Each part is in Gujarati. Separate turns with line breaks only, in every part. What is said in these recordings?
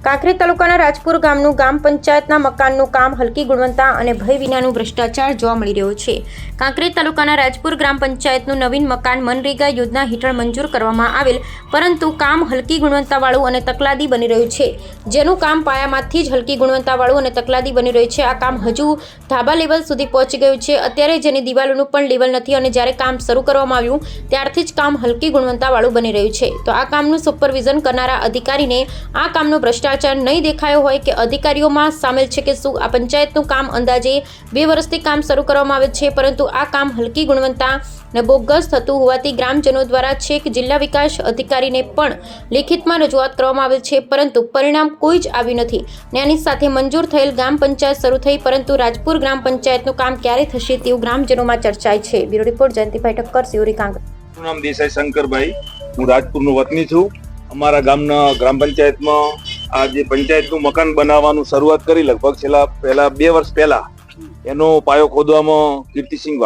કાંકરેજ તાલુકાના રાજપુર ગામનું ગ્રામ પંચાયતના મકાનનું કામ હલકી ગુણવત્તા અને ભય વિનાનું ભ્રષ્ટાચાર જોવા મળી રહ્યો છે. કાંકરેજ તાલુકાના રાજપુર ગ્રામ પંચાયતનું નવીન મકાન મનરેગા યોજના હેઠળ મંજૂર કરવામાં આવેલ, પરંતુ કામ હલકી ગુણવત્તાવાળું અને તકલાદી બની રહ્યું છે. જેનું કામ પાયામાંથી જ હલકી ગુણવત્તાવાળું અને તકલાદી બની રહ્યું છે. આ કામ હજુ ધાબા લેવલ સુધી પહોંચી ગયું છે. અત્યારે જેની દિવાલોનું પણ લેવલ નથી અને જ્યારે કામ શરૂ કરવામાં આવ્યું ત્યારથી જ કામ હલકી ગુણવત્તાવાળું બની રહ્યું છે. તો આ કામનું સુપરવિઝન કરનારા અધિકારીને આ કામનો ભ્રષ્ટાચાર નહીં દેખાયો હોય કે અધિકારીઓમાં સામેલ છે કે શું? આ પંચાયતનું કામ અંદાજે 2 વર્ષથી કામ શરૂ કરવામાં આવે છે, પરંતુ આ કામ હલકી ગુણવત્તા ને બોગસ થતું હોવાથી ગ્રામજનો દ્વારા છેક જિલ્લા વિકાસ અધિકારીને પણ લેખિતમાં રજૂઆત કરવામાં આવેલ છે, પરંતુ પરિણામ કોઈ જ આવ્યું નથી. આની સાથે મંજૂર થયેલ ગ્રામ પંચાયત શરૂ થઈ, પરંતુ રાજપુર ગ્રામ પંચાયતનું કામ ક્યારે થશે તેવું ગ્રામજનોમાં ચર્ચાય છે. Bureau report Jayantibhai Thakkar, Siyori, Kankrej.
મારું નામ દેસાઈ શંકરભાઈ, હું રાજપુરનો વતની છું. અમારા ગામના ગ્રામ પંચાયતમાં આ જે પંચાયતનું મકાન બનાવવાનું શરૂઆત કરી લગભગ પહેલા 2 વર્ષ પહેલા એનો પાયો ખોદવામાં કીર્તિસિંહ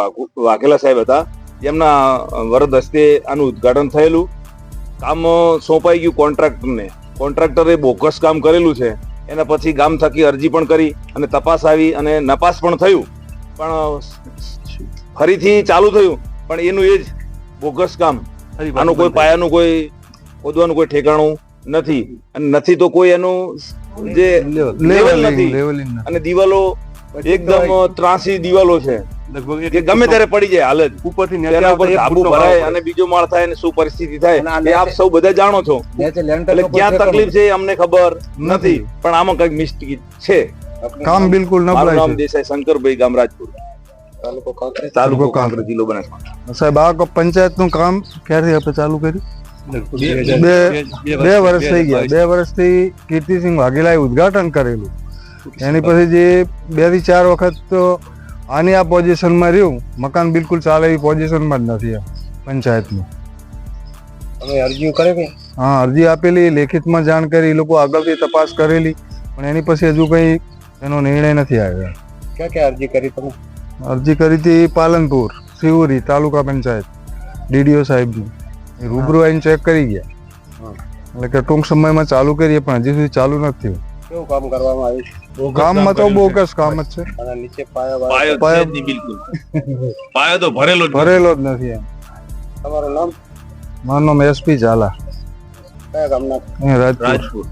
વાઘેલા સાહેબ હતા. એમના વરદ હસ્તે આનું ઉદ્ઘાટન થયેલું. કામ સોંપાઈ ગયું કોન્ટ્રાક્ટરને. કોન્ટ્રાક્ટરે બોગસ કામ કરેલું છે. એના પછી ગામ થકી અરજી પણ કરી અને તપાસ આવી અને નપાસ પણ થયું, પણ ફરીથી ચાલુ થયું, પણ એનું એ જ બોગસ કામ. આનું કોઈ પાયાનું કોઈ ખોદવાનું કોઈ ઠેકાણું નથી, અને નથી તો કોઈ એનું જે લેવલ નથી, અને દિવાલો એકદમ ત્રાસી દિવાલો છે, કે ગમે ત્યારે પડી જાય હાલત ઉપરથી તેના ઉપર ધાબુ ભરાય અને બીજો માળ થાય અને શું પરિસ્થિતિ થાય એ આપ સૌ બધા જાણો છો. એટલે ક્યાં તકલીફ છે અમને ખબર નથી, પણ આમાં કઈક મિસ્ટેક છે.
કામ બિલકુલ ન
મારું નામ દેસાઈ શંકરભાઈ, ગામ રાજપુર, તાલુકો કાંકરેજ, જિલ્લો બનાસકાંઠા.
સાહેબ, આ પંચાયતનું કામ ક્યારથી આપણે ચાલુ કર્યું? 2 વર્ષ થઈ ગયા. 2 વર્ષથી કીર્તિસિંહ વાઘેલાએ ઉદ્ઘાટન કરેલું. એની પછી જે 2 થી 4 વખત તો આની આ પોઝિશનમાં રહ્યું. મકાન બિલકુલ ચાલે એવી પોઝિશનમાં જ નથી આ પંચાયતનું.
તમે અરજીઓ કરેલી?
હા, અરજી આપેલી, લેખિતમાં જાણ કરી, એ લોકો આગળથી તપાસ કરેલી, પણ એની પછી હજુ કઈ એનો નિર્ણય નથી આવ્યો.
ક્યાં ક્યાં અરજી કરી તમે?
અરજી કરી હતી પાલનપુર, સિહોરી તાલુકા પંચાયત, ડીડીઓ સાહેબની. રૂબરૂ આવીને ચેક કરી ગયા, એટલે કે ટૂંક સમયમાં ચાલુ કરીએ, પણ હજી સુધી ચાલુ નથી.
કેવું કામ કરવામાં આવ્યું છે?
કામમાં તો બોગસ કામ જ છે.
અને નીચે પાયો
પાયો તો ભરેલો
જ નથી. એમ
તમારું નામ?
મારું નામ SP ઝાલા,
કયા ગામના?
રાજપુર.